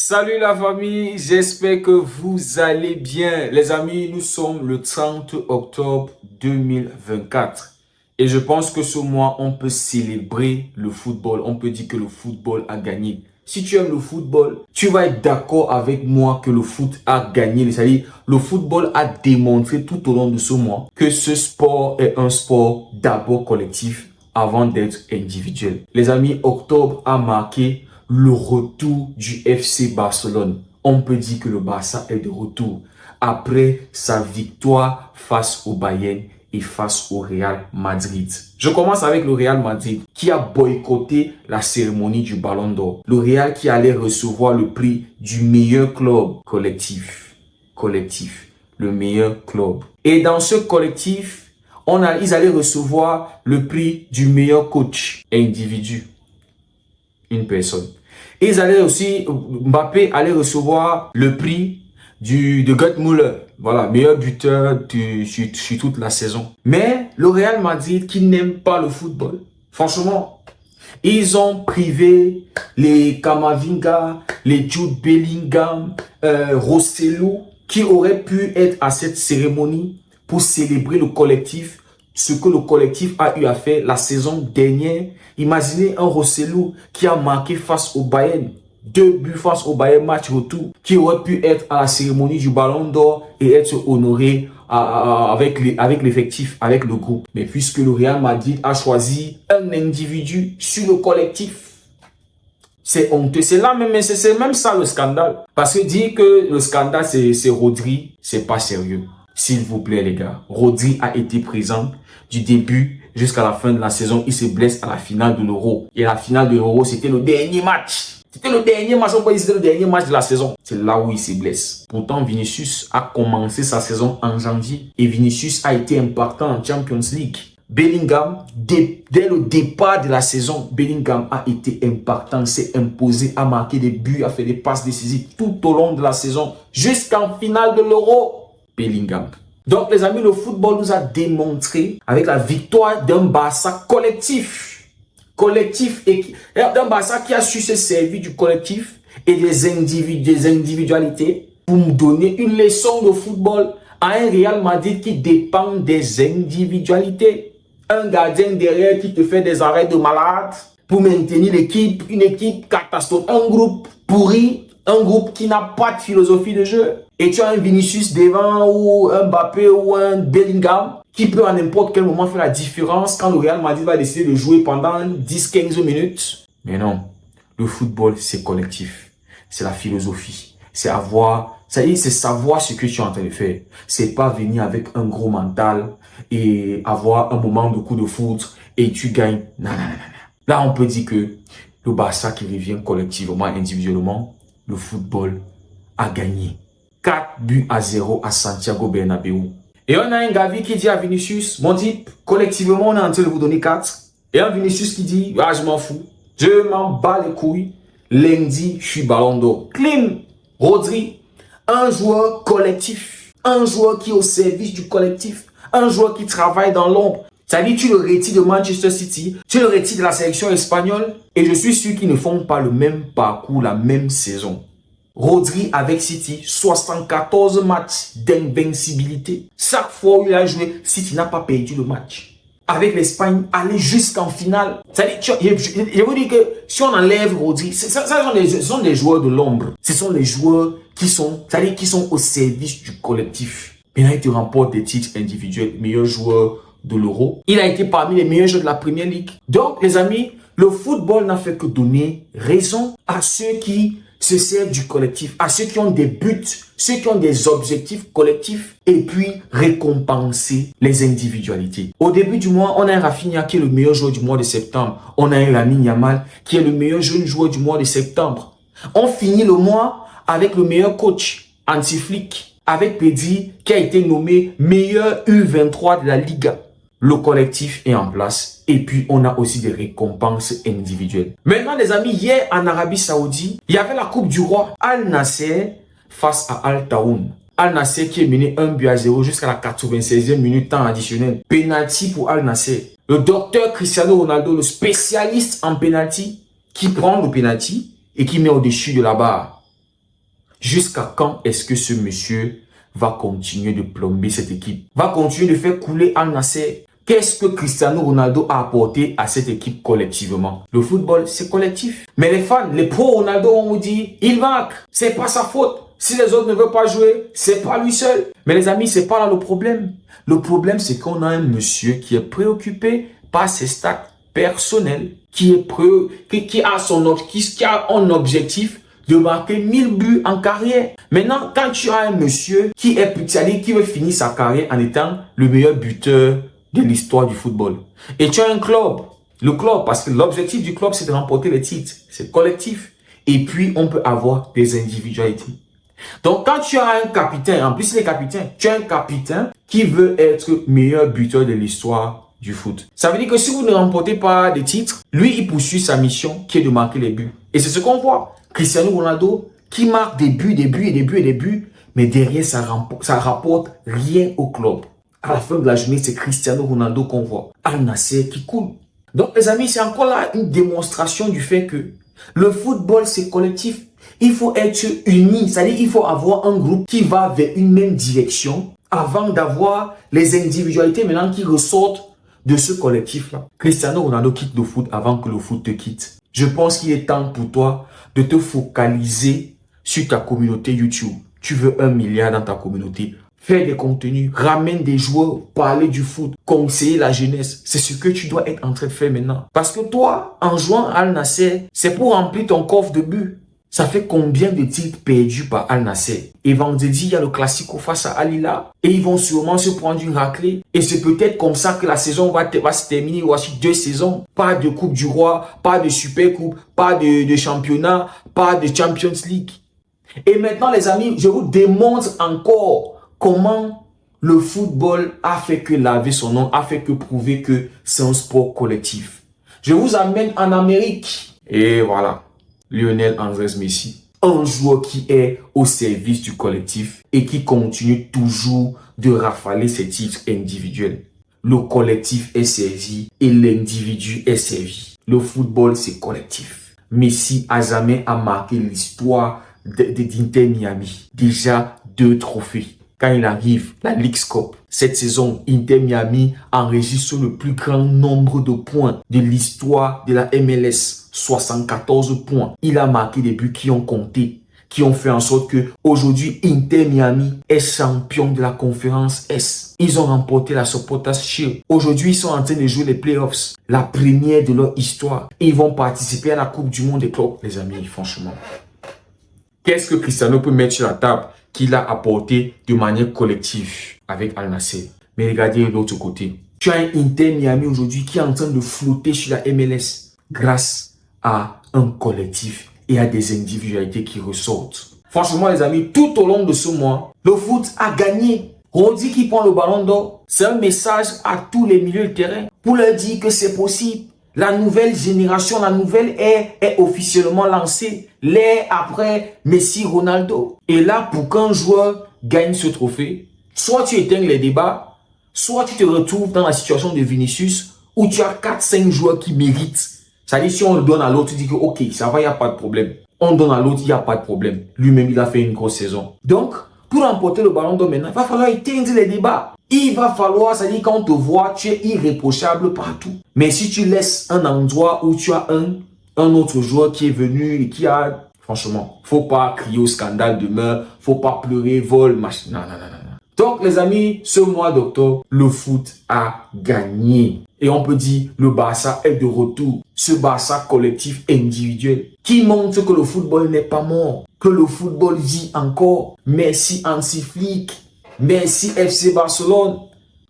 Salut la famille, j'espère que vous allez bien. Les amis, nous sommes le 30 octobre 2024 et je pense que ce mois, on peut célébrer le football. On peut dire que le football a gagné. Si tu aimes le football, tu vas être d'accord avec moi que le foot a gagné. C'est-à-dire, le football a démontré tout au long de ce mois que ce sport est un sport d'abord collectif avant d'être individuel. Les amis, octobre a marqué le retour du FC Barcelone. On peut dire que le Barça est de retour après sa victoire face au Bayern et face au Real Madrid. Je commence avec le Real Madrid qui a boycotté la cérémonie du Ballon d'Or. Le Real qui allait recevoir le prix du meilleur club collectif. Le meilleur club. Et dans ce collectif, ils allaient recevoir le prix du meilleur coach individu. Une personne. Et ils allaient aussi, Mbappé allait recevoir le prix de Gerd Müller. Voilà, meilleur buteur sur toute la saison. Mais le Real Madrid qui n'aime pas le football, franchement, ils ont privé les Camavinga, les Jude Bellingham, Rosselló, qui auraient pu être à cette cérémonie pour célébrer le collectif, ce que le collectif a eu à faire la saison dernière. Imaginez un Rosselló qui a marqué face au Bayern, 2 buts face au Bayern, match retour, qui aurait pu être à la cérémonie du Ballon d'Or et être honoré avec l'effectif, avec le groupe. Mais puisque le Real Madrid a choisi un individu sur le collectif, c'est honteux. C'est même ça le scandale. Parce que dire que le scandale c'est Rodri, c'est pas sérieux. S'il vous plaît les gars, Rodri a été présent du début jusqu'à la fin de la saison. Il se blesse à la finale de l'Euro. Et la finale de l'Euro, c'était le dernier match. C'était le dernier match, on peut dire c'était le dernier match de la saison. C'est là où il se blesse. Pourtant, Vinicius a commencé sa saison en janvier. Et Vinicius a été impactant en Champions League. Bellingham, dès le départ de la saison, Bellingham a été impactant, s'est imposé, a marqué des buts, a fait des passes décisives tout au long de la saison, jusqu'en finale de l'Euro. Bellingham. Donc les amis, le football nous a démontré avec la victoire d'un Barça collectif et d'un Barça qui a su se servir du collectif et des individualités pour nous donner une leçon de football à un Real Madrid qui dépend des individualités. Un gardien derrière qui te fait des arrêts de malade pour maintenir l'équipe, une équipe catastrophe, un groupe pourri, un groupe qui n'a pas de philosophie de jeu. Et tu as un Vinicius devant ou un Mbappé ou un Bellingham qui peut à n'importe quel moment faire la différence quand le Real Madrid va décider de jouer pendant 10-15 minutes. Mais non, le football c'est collectif, c'est la philosophie, c'est savoir ce que tu es en train de faire. C'est pas venir avec un gros mental et avoir un moment de coup de foot et tu gagnes. Non. Là on peut dire que le Barça qui revient collectivement, individuellement, le football a gagné. 4-0 à Santiago Bernabéu. Et on a un Gavi qui dit à Vinicius, mon type, collectivement, on est en train de vous donner 4. Et un Vinicius qui dit, ah, je m'en fous. Je m'en bats les couilles. Lundi, je suis Ballon d'Or. Clean. Rodri, un joueur collectif. Un joueur qui est au service du collectif. Un joueur qui travaille dans l'ombre. Ça dit, tu le retires de Manchester City, tu le retires de la sélection espagnole. Et je suis sûr qu'ils ne font pas le même parcours, la même saison. Rodri avec City, 74 matchs d'invincibilité. Chaque fois où il a joué, City n'a pas perdu le match. Avec l'Espagne, aller jusqu'en finale. Je vous dis que si on enlève Rodri, ce sont des joueurs de l'ombre. Ce sont les joueurs qui sont au service du collectif. Maintenant, il te remporte des titres individuels, meilleur joueur de l'Euro. Il a été parmi les meilleurs joueurs de la Premier League. Donc, les amis, le football n'a fait que donner raison à ceux qui se servent du collectif, à ceux qui ont des buts, ceux qui ont des objectifs collectifs et puis récompenser les individualités. Au début du mois, on a un Rafinha qui est le meilleur joueur du mois de septembre. On a un Lamine Yamal qui est le meilleur jeune joueur du mois de septembre. On finit le mois avec le meilleur coach, Hansi Flick, avec Pedri qui a été nommé meilleur U23 de la Liga. Le collectif est en place et puis on a aussi des récompenses individuelles. Maintenant les amis, hier en Arabie Saoudite, il y avait la Coupe du Roi. Al Nassr face à Al Taoun. Al Nassr qui est mené 1-0 jusqu'à la 96e minute temps additionnel. Penalty pour Al Nassr. Le docteur Cristiano Ronaldo, le spécialiste en penalty, qui prend le penalty et qui met au-dessus de la barre. Jusqu'à quand est-ce que ce monsieur va continuer de plomber cette équipe? Va continuer de faire couler Al Nassr? Qu'est-ce que Cristiano Ronaldo a apporté à cette équipe collectivement? Le football, c'est collectif. Mais les fans, les pro Ronaldo, on vous dit, il marque. C'est pas sa faute. Si les autres ne veulent pas jouer, c'est pas lui seul. Mais les amis, c'est pas là le problème. Le problème, c'est qu'on a un monsieur qui est préoccupé par ses stats personnels, qui a un objectif de marquer 1000 buts en carrière. Maintenant, quand tu as un monsieur qui veut finir sa carrière en étant le meilleur buteur de l'histoire du football, et tu as un club, parce que l'objectif du club, c'est de remporter les titres, c'est collectif, et puis on peut avoir des individualités. Donc, quand tu as un capitaine, en plus il est capitaine, tu as un capitaine qui veut être meilleur buteur de l'histoire du foot. Ça veut dire que si vous ne remportez pas des titres, lui, il poursuit sa mission qui est de marquer les buts. Et c'est ce qu'on voit. Cristiano Ronaldo qui marque des buts, mais derrière, ça rapporte rien au club. À la fin de la journée, c'est Cristiano Ronaldo qu'on voit. Al Nassr qui coule. Donc, les amis, c'est encore là une démonstration du fait que le football, c'est collectif. Il faut être unis, c'est-à-dire il faut avoir un groupe qui va vers une même direction avant d'avoir les individualités maintenant qui ressortent de ce collectif-là. Cristiano Ronaldo quitte le foot avant que le foot te quitte. Je pense qu'il est temps pour toi de te focaliser sur ta communauté YouTube. Tu veux 1 milliard dans ta communauté. Faire des contenus, ramène des joueurs, parler du foot, conseiller la jeunesse. C'est ce que tu dois être en train de faire maintenant. Parce que toi, en jouant à Al Nassr, c'est pour remplir ton coffre de buts. Ça fait combien de titres perdus par Al Nassr? Et vendredi, il y a le Classico face à Al Hilal. Et ils vont sûrement se prendre une raclée. Et c'est peut-être comme ça que la saison va se terminer. Voici 2 saisons. Pas de Coupe du Roi, pas de Super Coupe, pas de championnat, pas de Champions League. Et maintenant, les amis, je vous démontre encore comment le football a fait que laver son nom, a fait que prouver que c'est un sport collectif. Je vous amène en Amérique. Et voilà. Lionel Andrés Messi, un joueur qui est au service du collectif et qui continue toujours de rafaler ses titres individuels. Le collectif est servi et l'individu est servi. Le football, c'est collectif. Messi a jamais marqué l'histoire d'Inter Miami. Déjà 2 trophées. Quand il arrive, la Leagues Cup. Cette saison, Inter Miami enregistre le plus grand nombre de points de l'histoire de la MLS. 74 points. Il a marqué des buts qui ont compté, qui ont fait en sorte que aujourd'hui Inter Miami est champion de la conférence S. Ils ont remporté la Supporters Shield. Aujourd'hui, ils sont en train de jouer les playoffs, la première de leur histoire. Et ils vont participer à la Coupe du Monde des clubs. Les amis, franchement, qu'est-ce que Cristiano peut mettre sur la table qu'il a apporté de manière collective avec Al Nassr? Mais regardez de l'autre côté. Tu as un Inter Miami aujourd'hui qui est en train de flotter sur la MLS grâce à un collectif et à des individualités qui ressortent. Franchement, les amis, tout au long de ce mois, le foot a gagné. Rodri qui prend le ballon d'or, c'est un message à tous les milieux de terrain pour leur dire que c'est possible. La nouvelle génération, la nouvelle ère est officiellement lancée. L'ère après Messi, Ronaldo. Et là, pour qu'un joueur gagne ce trophée, soit tu éteignes les débats, soit tu te retrouves dans la situation de Vinicius où tu as 4-5 joueurs qui méritent. C'est-à-dire, si on le donne à l'autre, tu dis que ok, ça va, il n'y a pas de problème. On donne à l'autre, il n'y a pas de problème. Lui-même, il a fait une grosse saison. Donc, pour remporter le ballon d'or maintenant, il va falloir éteindre les débats. Il va falloir, c'est-à-dire, quand on te voit, tu es irréprochable partout. Mais si tu laisses un endroit où tu as un autre joueur qui est venu et qui a... Franchement, faut pas crier au scandale demain, faut pas pleurer, vol, machin. Non. Donc, les amis, ce mois d'octobre, le foot a gagné. Et on peut dire, le Barça est de retour. Ce Barça collectif individuel qui montre que le football n'est pas mort. Que le football vit encore. Merci Hansi Flick. Merci FC Barcelone.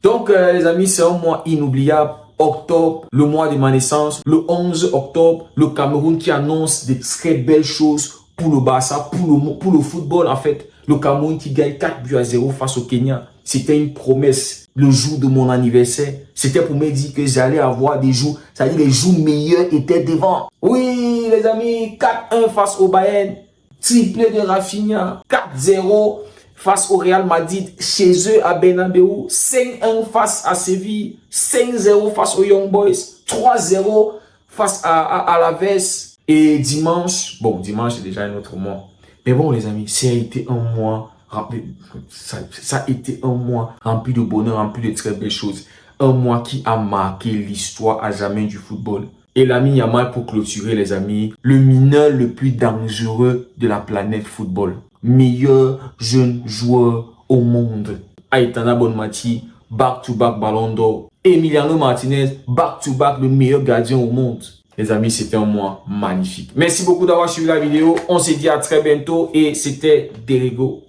Donc, les amis, c'est un mois inoubliable. Octobre, le mois de ma naissance. Le 11 octobre, le Cameroun qui annonce des très belles choses pour le Barça, pour le football en fait. Le Cameroun qui gagne 4-0 face au Kenya. C'était une promesse. Le jour de mon anniversaire, c'était pour me dire que j'allais avoir des jours, c'est-à-dire les jours meilleurs étaient devant. Oui, les amis, 4-1 face au Bayern, triplé de Rafinha, 4-0 face au Real Madrid, chez eux à Bernabeu, 5-1 face à Séville, 5-0 face aux Young Boys, 3-0 face à Alaves. Et dimanche, bon, dimanche c'est déjà un autre mois. Mais bon, les amis, ça a été un mois rempli, ça a été un mois rempli de bonheur, rempli de très belles choses. Un mois qui a marqué l'histoire à jamais du football. Et Lamine Yamal, pour clôturer, les amis, le mineur le plus dangereux de la planète football. Meilleur jeune joueur au monde. Aitana Bonmati, back-to-back Ballon d'Or. Emiliano Martinez, back-to-back le meilleur gardien au monde. Les amis, c'était un mois magnifique. Merci beaucoup d'avoir suivi la vidéo. On se dit à très bientôt et c'était Derego.